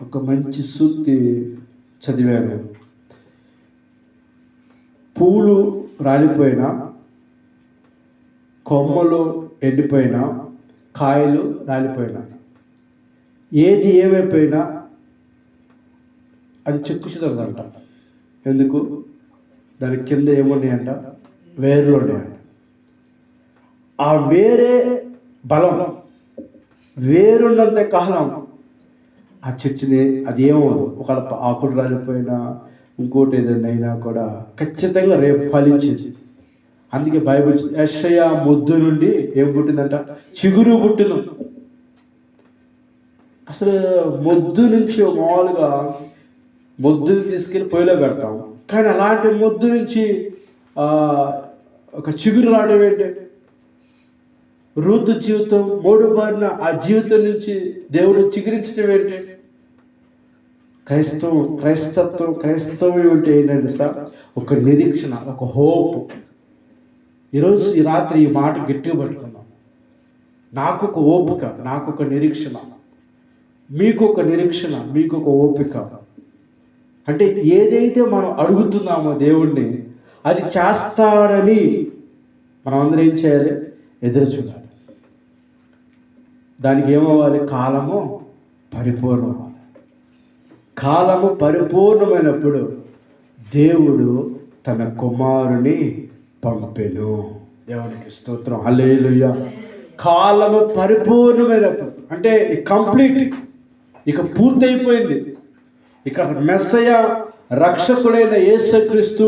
ఒక మంచి సూక్తి చదివాను. పూలు రాలిపోయినా, కొమ్మలు ఎండిపోయినా, కాయలు రాలిపోయినా, ఏది ఏమైపోయినా అది చెక్కు చెదరదంట. ఎందుకు? దాని కింద ఏమున్నాయంట? వేర్లు ఉన్నాయంట. ఆ వేరే బలం, వేరున్నంత కాలం ఆ చెట్టుని అది ఏమవుదు. ఒక ఆకులు రాలిపోయినా, ఇంకోటి ఏదైనా అయినా కూడా ఖచ్చితంగా రేపు ఫలించేది. అందుకే బైబిల్ యెషయా మొద్దు నుండి ఏం పుట్టిందంట? చిగురు పుట్టిన. అసలు మొద్దు నుంచి మామూలుగా మొద్దుని తీసుకెళ్ళి పొయ్యిలో పెడతాం, కానీ అలాంటి మొద్దు నుంచి ఒక చిగురు రావడం ఏంటంటే, రూతు జీవితం మోడుబారిన ఆ జీవితం నుంచి దేవుడు చిగురించడం ఏంటంటే, క్రైస్తవం అంటే ఏంటంటే సార్, ఒక నిరీక్షణ, ఒక హోప్. ఈరోజు ఈ రాత్రి ఈ మాట గట్టిగా పట్టుకున్నాం. నాకు ఒక ఓపిక, నాకు ఒక నిరీక్షణ, మీకు ఒక నిరీక్షణ, మీకు ఒక ఓపిక. అంటే ఏదైతే మనం అడుగుతున్నామో దేవుణ్ణి, అది చేస్తాడని మనం అందరం ఏం చేయాలి? ఎదురు చూడాలి. దానికి ఏమవ్వాలి? కాలము పరిపూర్ణం. కాలము పరిపూర్ణమైనప్పుడు దేవుడు తన కుమారుని పంపెను. దేవునికి స్తోత్రం, హల్లెలూయా. కాలము పరిపూర్ణమైనప్పుడు అంటే కంప్లీట్, ఇక పూర్తయిపోయింది. ఇక మెస్సయ రక్షకుడైన యేసుక్రీస్తు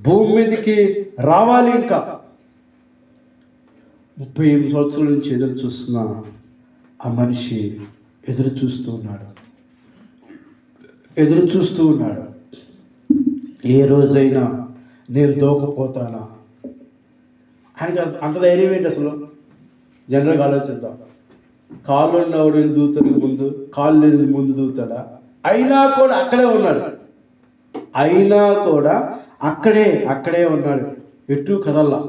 భూమి మీదకి రావాలి. ఇంకా 38 సంవత్సరాల నుంచి ఎదురు చూస్తున్న ఆ మనిషి ఎదురు చూస్తూ ఉన్నాడు. ఏ రోజైనా నేను దూకపోతానా? ఆయనకి అంత ధైర్యం ఏంటి అసలు? జనరల్గా ఆలోచిద్దాం. కాళ్ళు ఉన్నవాడు వెళ్ళి దూతాడు ముందు, కాళ్ళు లేని ముందు దూతాడా? అయినా కూడా అక్కడే ఉన్నాడు, ఎటు కదల్లా.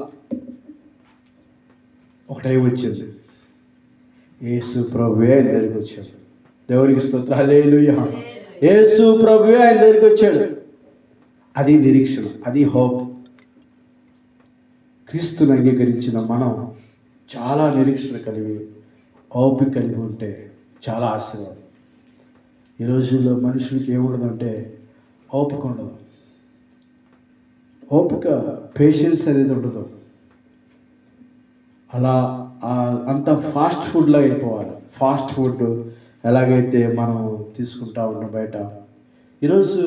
ఒక టైం వచ్చింది, యేసు ప్రభువే ఆయన దగ్గరికి వచ్చాడు. దేవునికి స్తోత్రం, హల్లెలూయా. యేసు ప్రభువే ఆయన దగ్గరికి వచ్చాడు. అది నిరీక్షణ, అది హోప్. క్రీస్తుని అంగీకరించిన మనం చాలా నిరీక్షణ కలిగి ఓపిక కలిగి ఉంటే చాలా ఆశీర్వాదం. ఈ రోజుల్లో మనుషులకి ఏముండదంటే ఓపిక ఉండదు. ఓపిక, పేషెన్స్ అనేది ఉండదు. అలా అంత ఫాస్ట్ ఫుడ్లో అయిపోవాలి. ఫాస్ట్ ఫుడ్ ఎలాగైతే మనం తీసుకుంటా ఉన్నాం బయట, ఈరోజు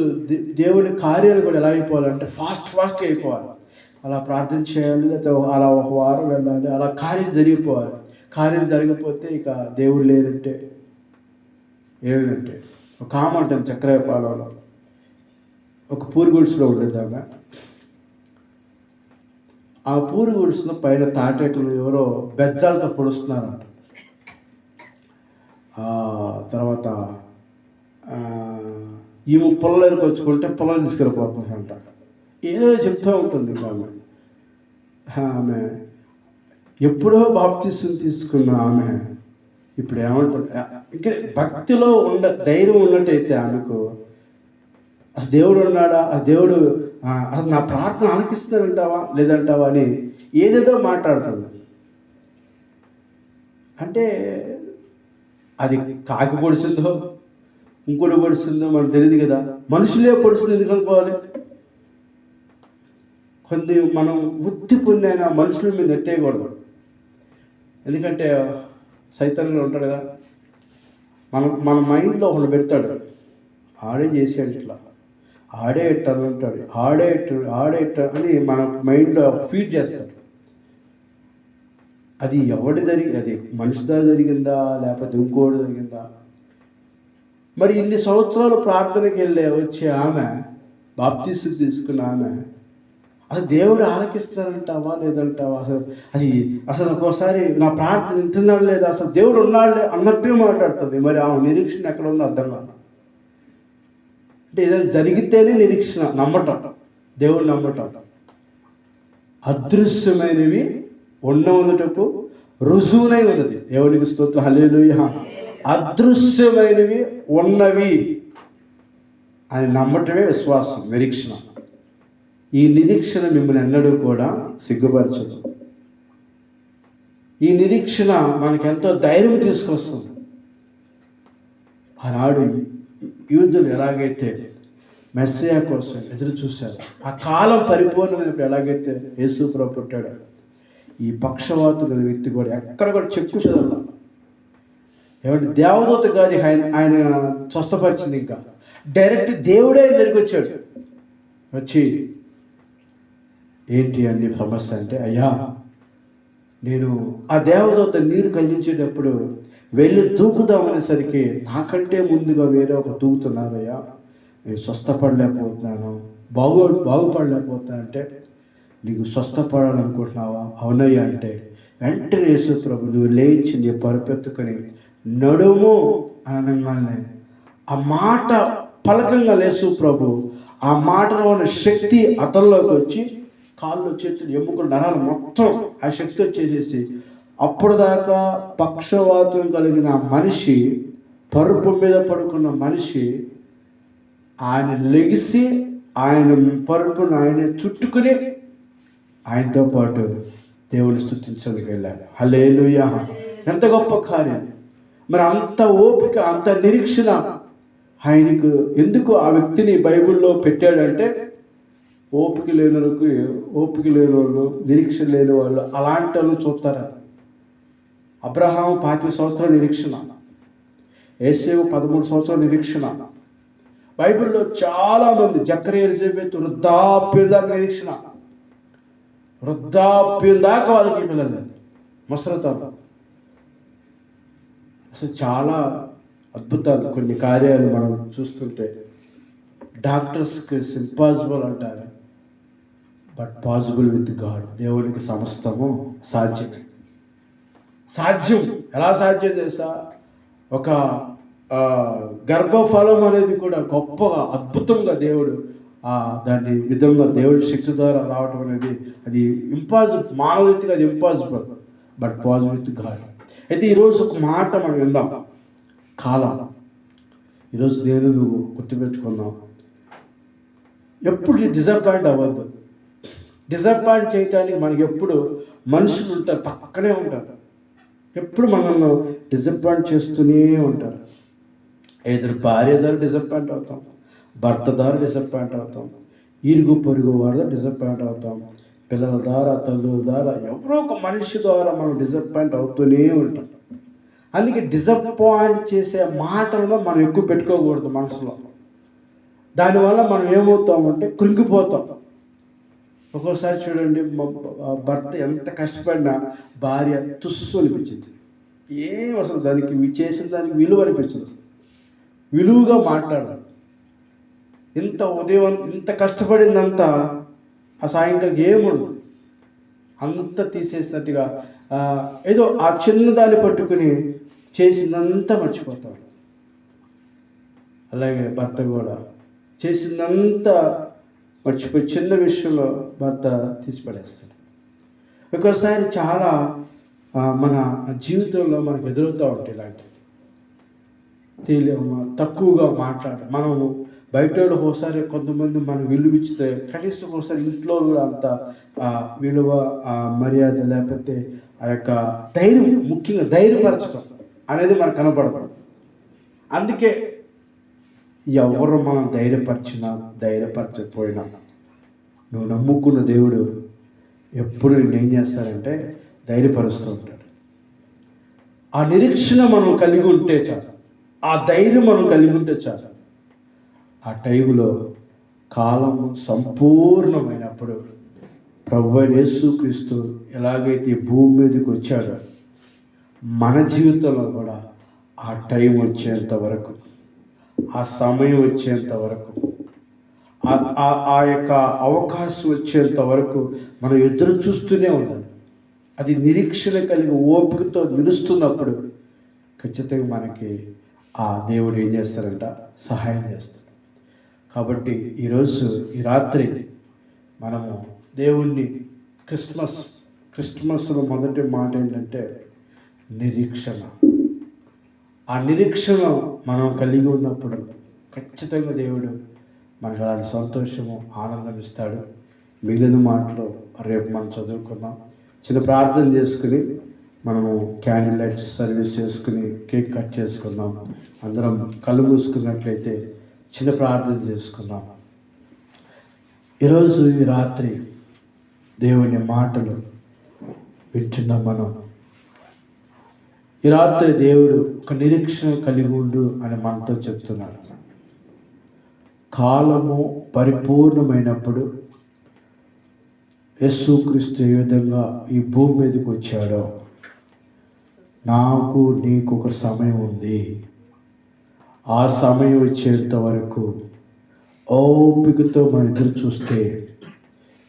దేవుని కార్యాలు కూడా ఎలా అయిపోవాలంటే ఫాస్ట్గా అయిపోవాలి. అలా ప్రార్థన చేయాలి, లేకపోతే అలా ఒక వారం వెళ్ళాలి, అలా కార్యం జరిగిపోవాలి. కార్యం జరగకపోతే ఇక దేవుడు లేదంటే ఏమిటంటే ఒక ఆమె ఉంటుంది చక్రపాలలో, ఒక పూరి గుడిసెలో ఉండేదామె. ఆ పూరి గుడిసెలో పైన తాటేకులు ఎవరో బెజ్జాలతో పొడుస్తున్నారంట. తర్వాత ఈమె పొలాలకు వచ్చుకుంటే పొలాలు తీసుకెళ్ళిపోతుందంట. ఏదో చెప్తూ ఉంటుంది ఆమె ఎప్పుడో బాప్తిసం తీసుకున్న ఆమె ఇప్పుడు ఏమంటుంది, ఇంకా భక్తిలో ధైర్యం ఉన్నట్టయితే ఆమెకు అసలు దేవుడు ఉన్నాడా, దేవుడు అసలు నా ప్రార్థన ఆలకిస్తానంటావా లేదంటావా అని ఏదేదో మాట్లాడుతుంది. అంటే అది కాకి పొడిచిందో ఇంకోటి పొడిచిందో మనకు తెలియదు కదా. మనుషులే పొడిచింది ఎందుకు అనుకోవాలి? కొన్ని మనం వృత్తి పొందిన మనుషుల మీద నెట్టేయకూడదు. ఎందుకంటే సైతాన్లో ఉంటాడు కదా, మన మైండ్లో ఒకళ్ళు పెడతాడు, ఆడే చేసాడు ఇట్లా, ఆడే ఎట్టాను అంటాడు, ఆడే ఎట్టాడు అని మన మైండ్లో ఫీడ్ చేస్తాడు. అది అది మనిషిదా జరిగిందా లేకపోతే ఇంకోటి జరిగిందా? మరి ఇన్ని సంవత్సరాలు ప్రార్థనకి వచ్చే ఆమె, బాప్తీసు తీసుకున్న ఆమె, అది దేవుడు ఆలకిస్తారంటావా లేదంటావా? అసలు ఒక్కోసారి నా ప్రార్థన వింటున్నాడు లేదా, అసలు దేవుడు ఉన్నాడు అన్నట్టుగా మాట్లాడుతుంది. మరి ఆ నిరీక్షణ ఎక్కడ ఉందో అర్థం కాదు. అంటే ఏదైనా జరిగితేనే నిరీక్షణ, నమ్మటం, దేవుడు నమ్మటం. అదృశ్యమైనవి ఉన్నందుకు రుజువునై ఉన్నది. దేవునికి స్తోత్రం, హల్లెలూయా. అదృశ్యమైనవి ఉన్నవి అని నమ్మటమే విశ్వాసం, నిరీక్షణ. ఈ నిరీక్షణ మిమ్మల్ని ఎన్నడూ కూడా సిగ్గుపరచదు. ఈ నిరీక్షణ మనకెంతో ధైర్యం తీసుకొస్తుంది. ఆనాడు యూదులు ఎలాగైతే మెస్సియా కోసం ఎదురు చూశారు, ఆ కాలం పరిపూర్ణమైనప్పుడు ఎలాగైతే యేసు ప్రభు పుట్టాడు, ఈ పక్షవాతు గల వ్యక్తి కూడా ఎక్కడ కూడా చెక్కు చదవాల. ఏమంటే దేవదూత కాదు ఆయన స్వస్థపరిచింది, ఇంకా డైరెక్ట్ దేవుడే దగ్గరికి వచ్చాడు. వచ్చి ఏంటి అన్ని సమస్య అంటే, అయ్యా నేను ఆ దేవదూత నీరు కలిగించేటప్పుడు వెళ్ళి దూకుదామనేసరికి నాకంటే ముందుగా వేరే ఒక దూకుతున్నారయ్యా, నేను స్వస్థపడలేకపోతున్నాను, బాగుపడలేకపోతున్నా అంటే, నీకు స్వస్థపడాలనుకుంటున్నావా? అవునయ్యా అంటే, వెంటనే యేసు ప్రభు నువ్వు లేచి నీ పరుపెత్తుకొని నడుము అనగానే ఆ మాట పలకంగా యేసు ప్రభు ఆ మాటలో ఉన్న శక్తి అతనిలోకి వచ్చి కాళ్ళు, చేతులు, ఎముకలు, నరాలు మొత్తం ఆ శక్తి వచ్చేసేసి అప్పుడు దాకా పక్షవాతం కలిగిన మనిషి, పరుపు మీద పడుకున్న మనిషి, ఆయన లెగిసి ఆయన పరుపును ఆయన చుట్టుకుని ఆయనతో పాటు దేవుని స్తుతించడానికి వెళ్ళాడు. హల్లెలూయా. ఎంత గొప్ప కార్యం! మరి అంత ఓపిక, అంత నిరీక్షణ ఆయనకు ఎందుకు ఆ వ్యక్తిని బైబిల్లో పెట్టాడంటే, ఓపిక లేని వాళ్ళు, నిరీక్షణ లేని వాళ్ళు అలాంటి వాళ్ళు చూస్తారా? అబ్రహాము 25 సంవత్సరాల నిరీక్షణ, యేసేపు 13 సంవత్సరాల నిరీక్షణ. బైబిల్లో చాలామంది జకరియా, ఎలిజబెత్ వృద్ధాప్యం దాకా నిరీక్షణ, వృద్ధాప్యం దాకా వాళ్ళకి పిల్లలు. ముసలితనం. అసలు చాలా అద్భుతాలు, కొన్ని కార్యాలు మనం చూస్తుంటే డాక్టర్స్కి ఇంపాసిబుల్ అంటారు, బట్ పాసిబుల్ విత్ గాడ్. దేవునికి సమస్తము సాధ్యం. సాధ్యం ఎలా సాధ్యం తెలుసా? ఒక గర్భఫలం అనేది కూడా గొప్పగా అద్భుతంగా దేవుడు దాన్ని విధంగా దేవుడి శక్తి ద్వారా రావటం అనేది అది ఇంపాసిబుల్. మానవరీతిగా అది impossible, but possible with God. అయితే ఈరోజు ఒక మాట మనం విందాం, కాలం. ఈరోజు నేను నువ్వు గుర్తుపెట్టుకున్నాం, ఎప్పుడు డిసప్పాయింట్ అవ్వద్దు. డిసప్పాయింట్ చేయటానికి మనకి ఎప్పుడు మనుషులు ఉంటారు, పక్కనే ఉంటారు, ఎప్పుడు మనల్ని డిసప్పాయింట్ చేస్తూనే ఉంటారు. ఏదో భార్య ద్వారా డిసప్పాయింట్ అవుతాం, భర్త ద్వారా డిసప్పాయింట్ అవుతాం, ఇరుగు పొరుగు వారి డిసప్పాయింట్ అవుతాం, పిల్లల ద్వారా, తల్లుల ద్వారా, ఎవరో ఒక మనిషి ద్వారా మనం డిసప్పాయింట్ అవుతూనే ఉంటాం. అందుకే డిసప్పాయింట్ చేసే మాటలను మనం ఎక్కువ పెట్టుకోకూడదు మనసులో. దానివల్ల మనం ఏమవుతామంటే కృంగిపోతాం. ఒక్కోసారి చూడండి, భర్త ఎంత కష్టపడినా భార్య తుస్సు అనిపించింది, ఏం అసలు దానికి చేసిన దానికి విలువ అనిపించదు, విలువగా మాట్లాడాలి. ఉదయం ఇంత కష్టపడిందంతా ఆ సాయంకాలం ఏముండదు, అంత తీసేసినట్టుగా ఏదో ఆ చిన్నదాన్ని పట్టుకుని చేసిందంతా మర్చిపోతాడు. అలాగే భర్త కూడా చేసిందంతా మర్చిపోయి చిన్న విషయంలో భర్త తీసిపడేస్తాడు. ఒక్కోసారి చాలా మన జీవితంలో మనకు ఎదురవుతూ ఉంటాయి ఇలాంటివి. తక్కువగా మనము బయట ఒకసారి కొంతమంది మనం విలువ ఇచ్చితే కనీసం ఒకసారి ఇంట్లో కూడా అంత విలువ మర్యాద లేకపోతే ఆ యొక్క ధైర్యం, ముఖ్యంగా ధైర్యపరచడం అనేది మనకు కనపడదు. అందుకే ఎవరు మనం ధైర్యపరచకపోయినా నువ్వు నమ్ముకున్న దేవుడు ఎప్పుడు ఏం చేస్తారంటే ధైర్యపరుస్తూ ఉంటాడు. ఆ నిరీక్షణ మనం కలిగి ఉంటే చాలు, ఆ ధైర్యం మనం కలిగి ఉంటే చాలు. ఆ టైంలో కాలం సంపూర్ణమైనప్పుడు ప్రభువైన యేసుక్రీస్తు ఎలాగైతే భూమి మీదకి వచ్చాడో మన జీవితంలో కూడా ఆ టైం వచ్చేంత వరకు, ఆ సమయం వచ్చేంత వరకు, ఆ యొక్క అవకాశం వచ్చేంత వరకు మనం ఎదురు చూస్తూనే ఉండాలి. అది నిరీక్షణ కలిగి ఓపికతో నిలుస్తున్నప్పుడు ఖచ్చితంగా మనకి ఆ దేవుడు ఏం చేస్తారంట, సహాయం చేస్తాడు. కాబట్టి ఈరోజు ఈ రాత్రి మనము దేవుణ్ణి క్రిస్మస్లో మొదటి మాట ఏంటంటే నిరీక్షణ. ఆ నిరీక్షణ మనం కలిగి ఉన్నప్పుడు ఖచ్చితంగా దేవుడు మనకు అలాంటి సంతోషము, ఆనందం ఇస్తాడు. మిగిలిన మాటలు రేపు మనం చదువుకుందాం. చిన్న ప్రార్థన చేసుకుని మనము క్యాండిల్ లైట్ సర్వీస్ చేసుకుని కేక్ కట్ చేసుకుందాం. అందరం కళ్ళు మూసుకున్నట్లయితే చిన్న ప్రార్థన చేసుకుందాం. ఈరోజు ఈ రాత్రి దేవుని మాటలు వింటున్నాం మనం. ఈ రాత్రి దేవుడు ఒక నిరీక్షణ కలిగి ఉండు అని మనతో చెప్తున్నాడు. కాలము పరిపూర్ణమైనప్పుడు యేసుక్రీస్తు ఏ విధంగా ఈ భూమి మీదకి వచ్చాడో నాకు నీకు ఒక సమయం ఉంది. ఆ సమయం వచ్చేంత వరకు ఓపికతో మనం ఎదురు చూస్తే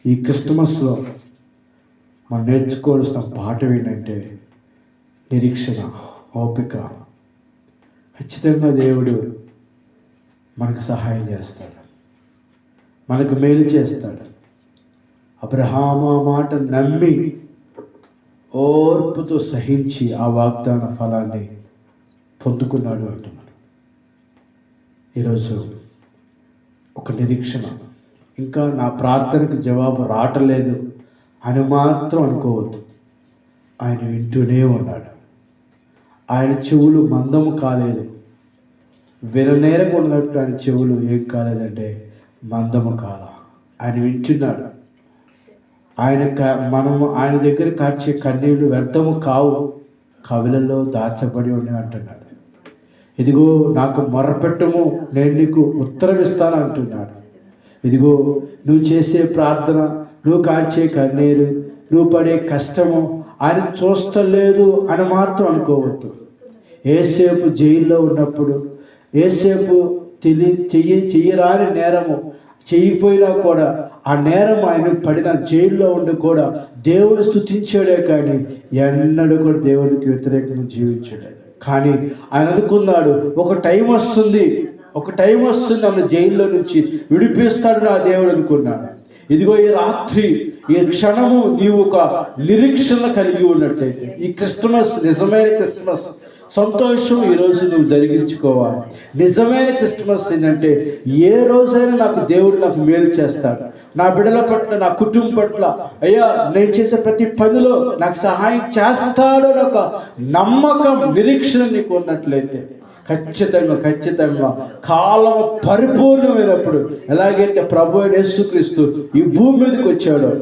ఈ క్రిస్మస్లో మనం నేర్చుకోవాల్సిన పాఠం ఏంటంటే నిరీక్షణ, ఓపిక. ఖచ్చితంగా దేవుడు మనకు సహాయం చేస్తాడు, మనకు మేలు చేస్తాడు. అబ్రహాము ఆ మాట నమ్మి ఓర్పుతో సహించి ఆ వాగ్దాన ఫలాన్ని పొందుకున్నాడు అంటున్నాడు. ఈరోజు ఒక నిరీక్షణ, ఇంకా నా ప్రార్థనకు జవాబు రావట్లేదు అని మాత్రం అనుకోవద్దు. ఆయన వింటూనే ఉన్నాడు. ఆయన చెవులు మందము కాలేదు, విననేరంగా ఉన్నట్టు ఆయన చెవులు ఏం కాలేదంటే మందము కాల. ఆయన వింటున్నాడు. మనము ఆయన దగ్గర కాచే కన్నీళ్లు వ్యర్థము కావు, కవిలలో దాచబడి ఉన్నాయి అంటున్నాడు. ఇదిగో నాకు మొర్రపెట్టము, నేను నీకు ఉత్తరం ఇస్తాను అంటున్నాడు. ఇదిగో నువ్వు చేసే ప్రార్థన, నువ్వు కాచే కన్నీరు, నువ్వు పడే కష్టము ఆయన చూస్తలేదు అని మాత్రం అనుకోవద్దు. ఏసేపు జైల్లో ఉన్నప్పుడు, ఏసేపు చెయ్యరాని నేరము చెయ్యిపోయినా కూడా ఆ నేరం ఆయన పడిన జైల్లో ఉండి కూడా దేవుడు స్తుతించాడే కానీ ఎన్నడూ కూడా దేవునికి వ్యతిరేకంగా జీవించాడు. కానీ ఆయన అనుకున్నాడు, ఒక టైం వస్తుంది నన్ను జైల్లో నుంచి విడిపిస్తాడు నా దేవుడు అనుకున్నాడు. ఇదిగో ఈ రాత్రి, ఈ క్షణము నీవు ఒక నిరీక్షణ కలిగి ఉన్నట్లయితే, ఈ క్రిస్మస్ నిజమైన క్రిస్మస్ సంతోషం ఈరోజు నువ్వు జరిగించుకోవాలి. నిజమైన క్రిస్మస్ ఏంటంటే, ఏ రోజైనా నాకు మేలు చేస్తాడు, నా బిడ్డల పట్ల, నా కుటుంబం పట్ల, అయ్యా నేను చేసే ప్రతి పనిలో నాకు సహాయం చేస్తాడో ఒక నమ్మకం, నిరీక్షణ నీకు ఉన్నట్లయితే ఖచ్చితంగా కాలం పరిపూర్ణమైనప్పుడు, ఎలాగైతే ప్రభు యేసుక్రీస్తు ఈ భూమి మీదకి వచ్చాడో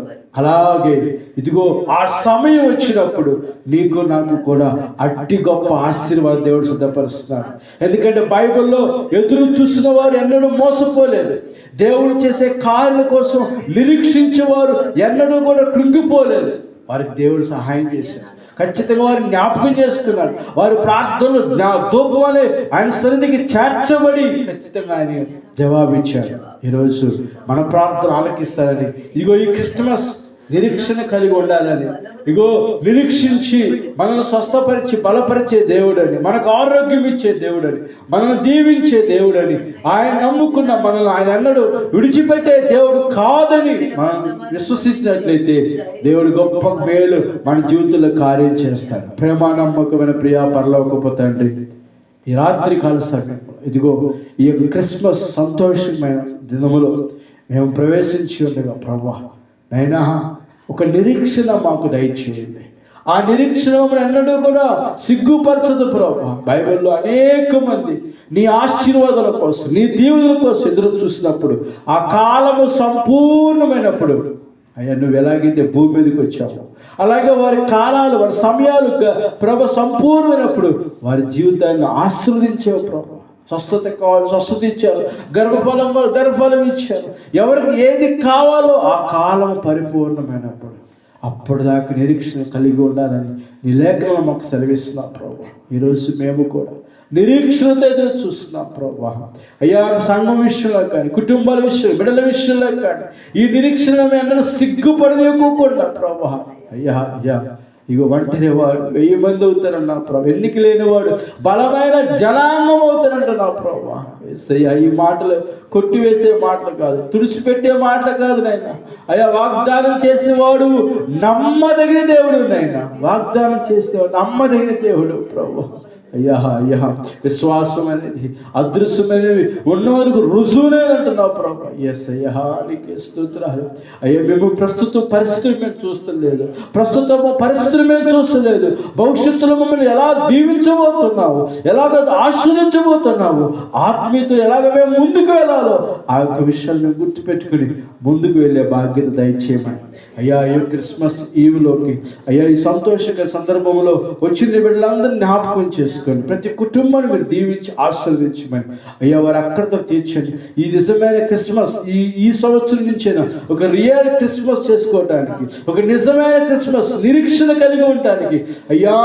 అలాగే ఇదిగో ఆ సమయం వచ్చినప్పుడు నీకు నాకు కూడా అట్టి గొప్ప ఆశీర్వాదం దేవుడు సిద్ధపరుస్తున్నాడు. ఎందుకంటే బైబిల్లో ఎదురు చూసిన వారు ఎన్నడూ మోసపోలేదు. దేవుడు చేసే కార్యాల కోసం నిరీక్షించేవారు ఎన్నడూ కూడా కృంగిపోలేదు. వారికి దేవుడు సహాయం చేశాడు. ఖచ్చితంగా వారిని జ్ఞాపకం చేసుకున్నాడు. వారి ప్రార్థనలు ధూపం వలె ఆయన సన్నిధికి చేర్చబడి ఖచ్చితంగా ఆయన జవాబిచ్చాడు. ఈరోజు మన ప్రార్థన ఆలకిస్తారని, ఇదిగో ఈ క్రిస్మస్ నిరీక్షణ కలిగి ఉండాలని, ఇగో నిరీక్షించి మనల్ని స్వస్థపరిచి బలపరిచే దేవుడని, మనకు ఆరోగ్యం ఇచ్చే దేవుడని, మనల్ని దీవించే దేవుడని, ఆయన నమ్ముకున్న మనల్ని ఆయన అన్నడు విడిచిపెట్టే దేవుడు కాదని మనం విశ్వసించినట్లయితే దేవుడు గొప్ప మేలు మన జీవితంలో కార్యం చేస్తాడు. ప్రేమ నమ్మకమైన ప్రియా పరలోకపు తండ్రి, ఈ రాత్రి కాల సమయంలో ఇదిగో ఈ యొక్క క్రిస్మస్ సంతోషమైన దినములో మేము ప్రవేశించి ఉండగా ప్రభువా నైనా ఒక నిరీక్షణ మాకు దయచేయండి. ఆ నిరీక్షణ ఎన్నడూ కూడా సిగ్గుపరచదు ప్రభువా. బైబిల్లో అనేక మంది నీ ఆశీర్వాదాల కోసం, నీ దీవెనల కోసం ఎదురు చూసినప్పుడు, ఆ కాలము సంపూర్ణమైనప్పుడు, అయ్యా నువ్వు ఎలాగైతే భూమి మీదకి వచ్చావు అలాగే వారి కాలాలు, వారి సమయాలు ప్రభు సంపూర్ణమైనప్పుడు వారి జీవితాన్ని ఆశీర్వదించావు ప్రభు. స్వస్థత కావాలి, స్వస్థత ఇచ్చారు. గర్భఫలం ఇచ్చారు. ఎవరికి ఏది కావాలో ఆ కాలం పరిపూర్ణమైనప్పుడు అప్పుడు దాకా నిరీక్షణ కలిగి ఉండాలని నీ లేఖలో మాకు సెలవిస్తున్నాం ప్రభు. ఈరోజు మేము కూడా నిరీక్షణతో ఎదురు చూస్తున్నాం ప్రభు. అయ్యా సంఘం విషయంలో కానీ, కుటుంబాల విషయంలో, బిడ్డల విషయంలో కానీ ఈ నిరీక్షణ అందరూ సిగ్గుపడలేకోకుండా ప్రభు. అయ్యా ఇగో ఒంటరి వాడు 1000 మంది అవుతారన్నా ప్రభు, ఎన్నిక లేనివాడు బలమైన జనాంగం అవుతారంటున్నా ప్రభు. ఈ మాటలు కొట్టివేసే మాటలు కాదు, తుడిచిపెట్టే మాట కాదు నాయన. అయ్యా వాగ్దానం చేసేవాడు నమ్మదగిన దేవుడు నాయన. వాగ్దానం చేసేవాడు నమ్మదగిన దేవుడు ప్రభు. అయ్యా విశ్వాసం అనేది అదృశ్యమైనవి ఉన్నవారికి రుజువునే అంటున్నావు ప్రభు. ఎస్ అయ్యా నీకే స్తోత్రాలు. అయ్యా మేము ప్రస్తుత పరిస్థితులు మేము చూస్తలేదు, పరిస్థితులు మేము చూస్తలేదు. భవిష్యత్తులో మమ్మల్ని ఎలా దీవించబోతున్నావు, ఎలాగ ఆస్వాదించబోతున్నావు, ఆత్మీయత ఎలాగ మేము ముందుకు వెళ్ళాలో ఆ యొక్క విషయాలు మేము గుర్తుపెట్టుకుని ముందుకు వెళ్ళే బాధ్యత దయచేయమని అయ్యా ఈ క్రిస్మస్ ఈవ్లోకి, అయ్యా ఈ సంతోషకర సందర్భంలో వచ్చిన బిడ్డలందరినీ జ్ఞాపకం చేసుకొని ప్రతి కుటుంబాన్ని మీరు దీవించి ఆశీర్వదించమని అయ్యా వారు అక్కడితో తీర్చండి. ఈ నిజమైన క్రిస్మస్ ఈ సంవత్సరం నుంచైనా ఒక రియల్ క్రిస్మస్ చేసుకోవటానికి, ఒక నిజమైన క్రిస్మస్ నిరీక్షణ కలిగి ఉండటానికి అయ్యా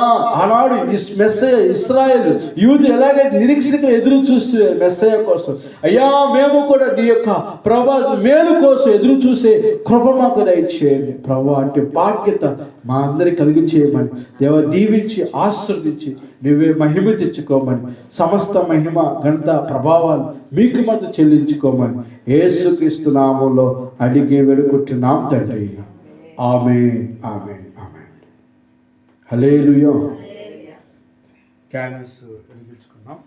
ఆనాడు ఈ మెస్సయ ఇశ్రాయేలు యూదు ఎలాగైతే నిరీక్షణగా ఎదురు చూస్తే మెస్సయ కోసం, అయ్యా మేము కూడా నీ యొక్క ప్రభా మేలు కోసం ఎదురు చూసే కృప మాకు దయచేయండి ప్రభా. అంటే బాధ్యత మా అందరికి కలిగి చేయమని దేవ దీవించి ఆశీర్వదించి నువ్వే మహిమ తెచ్చుకోమని, సమస్త మహిమ ఘనత ప్రభావాలు మీకు మధ్య చెల్లించుకోమని యేసుక్రీస్తు నామములో అడిగి వేడుకుంటున్నాం తండ్రి. ఆమేన్ ఆమేన్ ఆమేన్. హల్లెలూయా. క్యాండిల్స్ వెలిగించుకున్నాం.